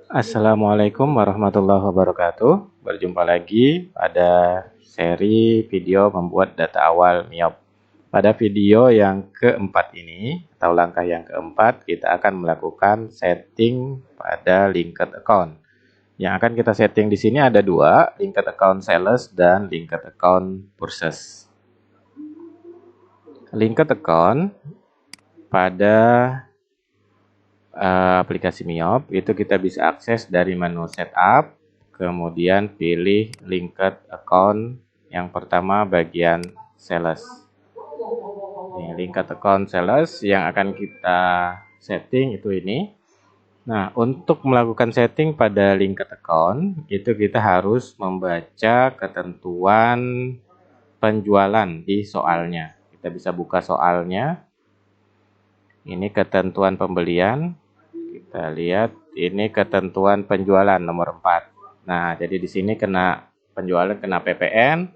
Assalamualaikum warahmatullahi wabarakatuh. Berjumpa lagi pada seri video membuat data awal MIOP. Pada video yang keempat ini, atau langkah yang keempat, kita akan melakukan setting pada linked account. Yang akan kita setting di sini ada dua, linked account sales dan linked account purchase. Linked account pada aplikasi MIOP itu kita bisa akses dari menu setup, kemudian pilih linked account yang pertama bagian sales. Ini linked account sales yang akan kita setting itu ini. Nah, untuk melakukan setting pada linked account itu kita harus membaca ketentuan penjualan di soalnya. Kita bisa buka soalnya. Ini ketentuan pembelian. Kita lihat ini ketentuan penjualan nomor 4. Nah, jadi di sini kena penjualan, kena PPN.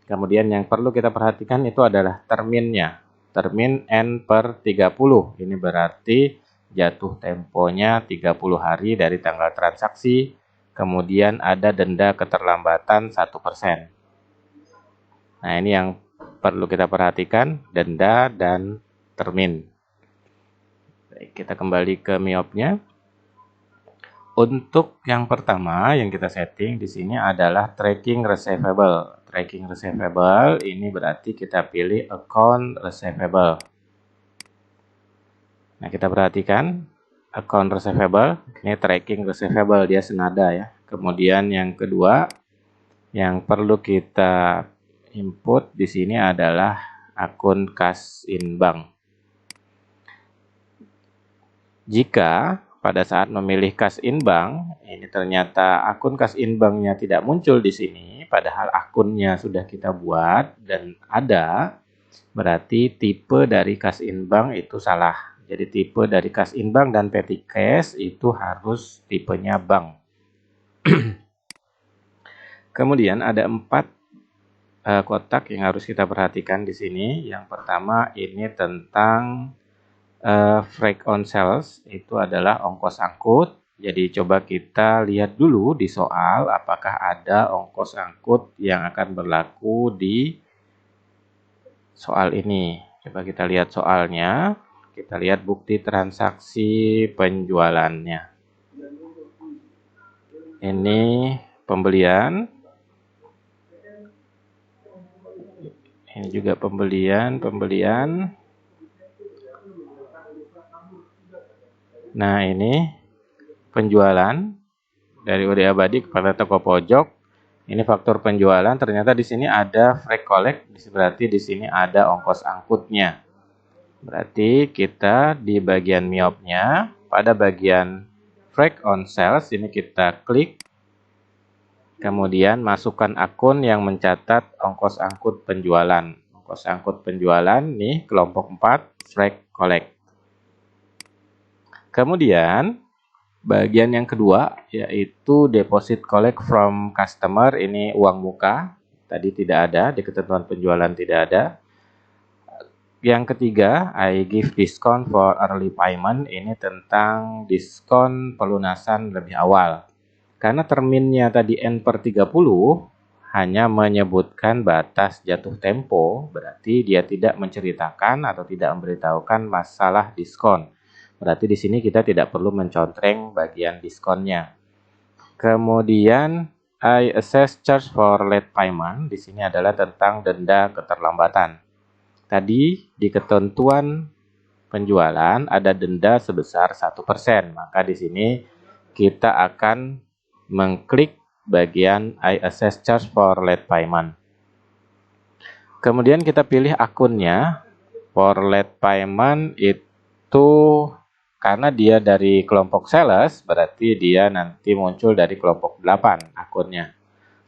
Kemudian yang perlu kita perhatikan itu adalah terminnya. Termin N/30. Ini berarti jatuh temponya 30 hari dari tanggal transaksi. Kemudian ada denda keterlambatan 1%. Nah, ini yang perlu kita perhatikan, denda dan termin. Baik, kita kembali ke MIOP-nya. Untuk yang pertama yang kita setting di sini adalah tracking receivable. Tracking receivable ini berarti kita pilih account receivable. Nah, kita perhatikan account receivable, ini tracking receivable, dia senada ya. Kemudian yang kedua yang perlu kita input di sini adalah akun kas in bank. Jika pada saat memilih kas in bank, ini ternyata akun kas in banknya tidak muncul di sini, padahal akunnya sudah kita buat dan ada, berarti tipe dari kas in bank itu salah. Jadi tipe dari kas in bank dan petty cash itu harus tipenya bank. Kemudian ada 4 kotak yang harus kita perhatikan di sini. Yang pertama ini tentang freight on sales, itu adalah ongkos angkut. Jadi coba kita lihat dulu di soal apakah ada ongkos angkut yang akan berlaku di soal ini. Coba kita lihat soalnya. Kita lihat bukti transaksi penjualannya. Ini pembelian. Ini juga pembelian. Nah, ini penjualan dari UD Abadi kepada toko pojok. Ini faktur penjualan. Ternyata di sini ada freight collect, berarti di sini ada ongkos angkutnya. Berarti kita di bagian MIOP-nya, pada bagian freight on sales ini kita klik. Kemudian masukkan akun yang mencatat ongkos angkut penjualan. Ongkos angkut penjualan nih kelompok 4 freight collect. Kemudian bagian yang kedua yaitu deposit collect from customer, ini uang muka. Tadi tidak ada, di ketentuan penjualan tidak ada. Yang ketiga, I give discount for early payment, ini tentang diskon pelunasan lebih awal. Karena terminnya tadi N/30 hanya menyebutkan batas jatuh tempo, berarti dia tidak menceritakan atau tidak memberitahukan masalah diskon. Berarti di sini kita tidak perlu mencontreng bagian diskonnya. Kemudian I assess charge for late payment, di sini adalah tentang denda keterlambatan. Tadi di ketentuan penjualan ada denda sebesar 1%, maka di sini kita akan mengklik bagian I assess charge for late payment. Kemudian kita pilih akunnya. For late payment itu karena dia dari kelompok sales, berarti dia nanti muncul dari kelompok 8 akunnya.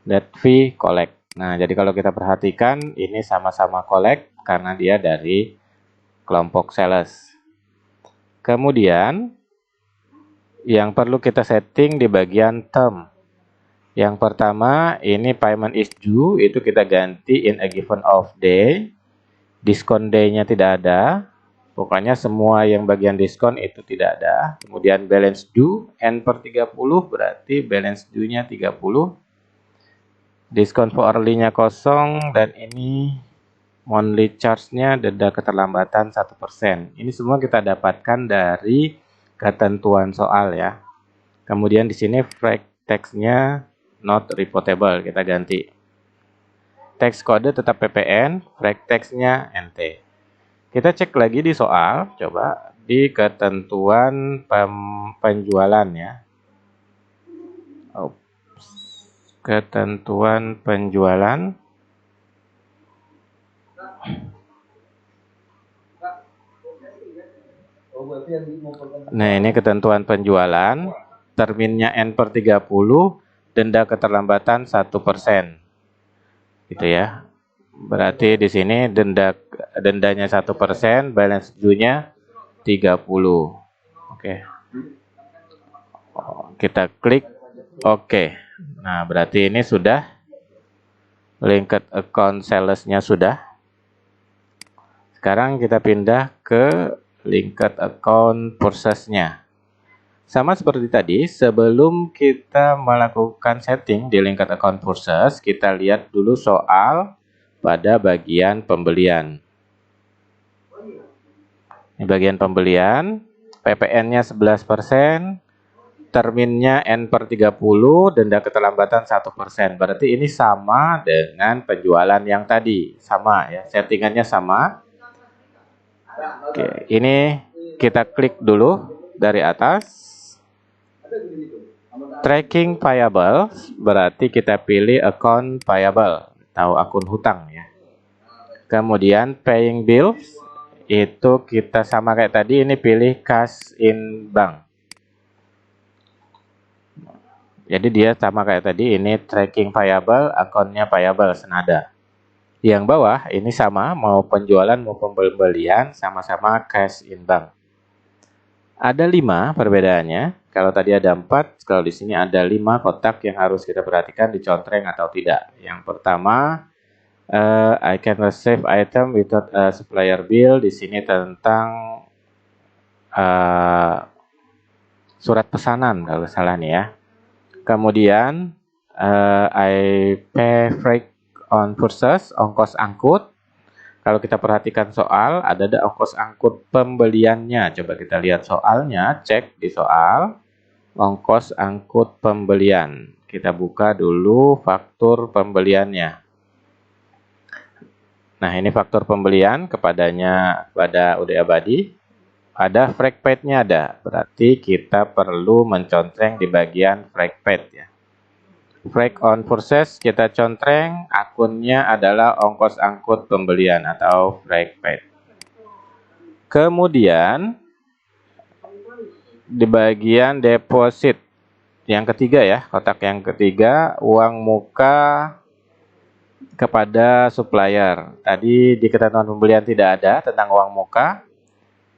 Late fee collect. Nah, jadi kalau kita perhatikan ini sama-sama collect karena dia dari kelompok sales. Kemudian yang perlu kita setting di bagian term. Yang pertama ini payment is due, itu kita ganti in a given off day. Diskon day-nya tidak ada. Pokoknya semua yang bagian diskon itu tidak ada. Kemudian balance due N/30 berarti balance due-nya 30. Diskon for early-nya kosong dan ini monthly charge-nya denda keterlambatan 1%. Ini semua kita dapatkan dari ketentuan soal ya. Kemudian di sini frag text-nya not reportable, kita ganti. Teks kode tetap PPN, frag text-nya NT. Kita cek lagi di soal, coba di ketentuan penjualan ya. Ketentuan penjualan. Nah, ini ketentuan penjualan. Terminnya N/30, denda keterlambatan 1%. Gitu ya. Berarti di sini dendanya 1%, balance due-nya 30. Oke. Kita klik oke. Nah, berarti ini sudah linked account sales-nya sudah. Sekarang kita pindah ke linked account purchase-nya. Sama seperti tadi, sebelum kita melakukan setting di linked account purchase, kita lihat dulu soal pada bagian pembelian. Ini bagian pembelian, PPN-nya 11%, terminnya N/30, denda keterlambatan 1%. Berarti ini sama dengan penjualan yang tadi, sama ya, settingannya sama. Oke, ini kita klik dulu dari atas. Tracking payable, berarti kita pilih account payable, atau akun hutang ya. Kemudian paying bills, itu kita sama kayak tadi, ini pilih cash in bank. Jadi dia sama kayak tadi, ini tracking payable, akunnya payable, senada. Yang bawah ini sama, mau penjualan maupun pembelian, sama-sama cash in bank. Ada 5 perbedaannya. Kalau tadi ada 4, kalau di sini ada 5 kotak yang harus kita perhatikan dicontreng atau tidak. Yang pertama, I can receive item without a supplier bill. Di sini tentang surat pesanan kalau salah nih ya. Kemudian I pay freight on purchase, ongkos angkut. Kalau kita perhatikan soal, ada ongkos angkut pembeliannya. Coba kita lihat soalnya, cek di soal ongkos angkut pembelian. Kita buka dulu faktur pembeliannya. Nah, ini faktur pembelian kepadanya pada Uday Abadi. Ada frag paid-nya ada. Berarti kita perlu mencontreng di bagian frag paid ya. Frag on purchase kita contreng, akunnya adalah ongkos angkut pembelian atau frag paid. Kemudian di bagian deposit yang ketiga ya, kotak yang ketiga, uang muka kepada supplier. Tadi di ketentuan pembelian tidak ada tentang uang muka.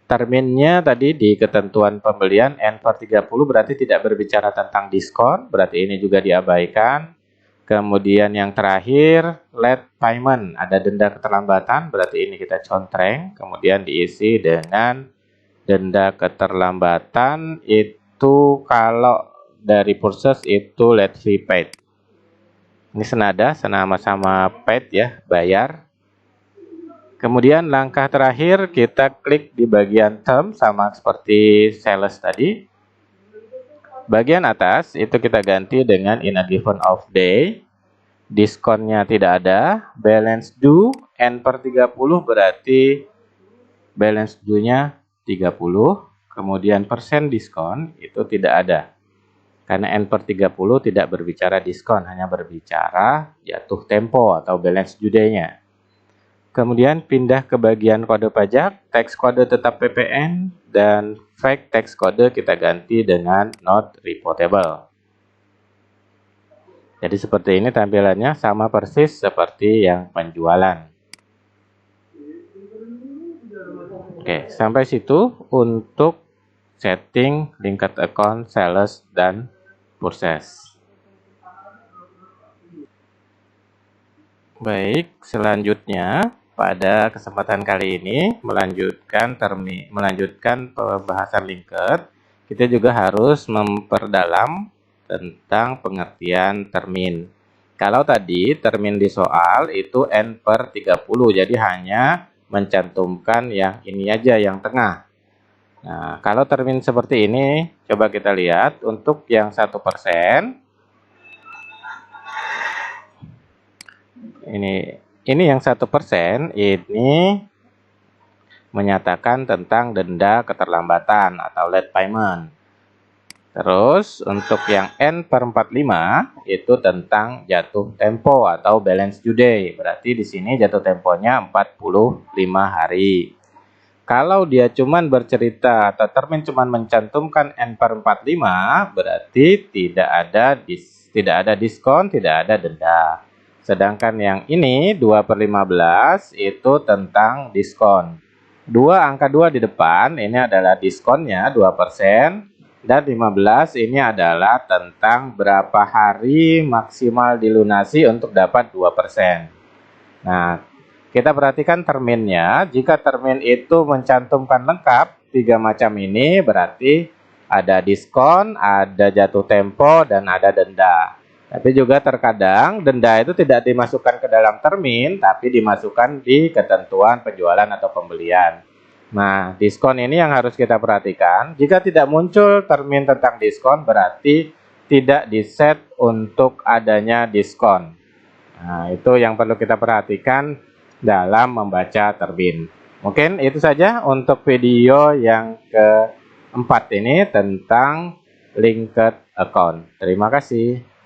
Terminnya tadi di ketentuan pembelian N/30 berarti tidak berbicara tentang diskon, berarti ini juga diabaikan. Kemudian yang terakhir, late payment, ada denda keterlambatan, berarti ini kita contreng. Kemudian diisi dengan denda keterlambatan itu kalau dari purchase itu late fee paid. Ini senada, sama-sama paid ya, bayar. Kemudian langkah terakhir kita klik di bagian term sama seperti sales tadi. Bagian atas itu kita ganti dengan in a given off day. Diskonnya tidak ada. Balance due N/30 berarti balance due-nya 30. Kemudian persen diskon itu tidak ada. Karena N/30 tidak berbicara diskon, hanya berbicara jatuh tempo atau balance due day-nya. Kemudian pindah ke bagian kode pajak, teks kode tetap PPN, dan fake teks kode kita ganti dengan not reportable. Jadi seperti ini tampilannya, sama persis seperti yang penjualan. Oke, sampai situ untuk setting linked account, sales, dan purchase. Baik, selanjutnya pada kesempatan kali ini melanjutkan pembahasan linked, kita juga harus memperdalam tentang pengertian termin. Kalau tadi termin di soal itu N/30, jadi hanya mencantumkan yang ini aja, yang tengah. Nah, kalau termin seperti ini, coba kita lihat untuk yang 1%. Ini yang 1% ini menyatakan tentang denda keterlambatan atau late payment. Terus untuk yang N/45 itu tentang jatuh tempo atau balance due day. Berarti di sini jatuh temponya 45 hari. Kalau dia cuman bercerita atau termin cuman mencantumkan N/45, berarti tidak ada diskon, tidak ada denda. Sedangkan yang ini 2/15 itu tentang diskon. Angka 2 di depan ini adalah diskonnya 2%, dan 15 ini adalah tentang berapa hari maksimal dilunasi untuk dapat 2%. Nah, kita perhatikan terminnya. Jika termin itu mencantumkan lengkap 3 macam ini, berarti ada diskon, ada jatuh tempo, dan ada denda. Tapi juga terkadang denda itu tidak dimasukkan ke dalam termin, tapi dimasukkan di ketentuan penjualan atau pembelian. Nah, diskon ini yang harus kita perhatikan. Jika tidak muncul termin tentang diskon, berarti tidak diset untuk adanya diskon. Nah, itu yang perlu kita perhatikan dalam membaca termin. Mungkin itu saja untuk video yang keempat ini tentang linked account. Terima kasih.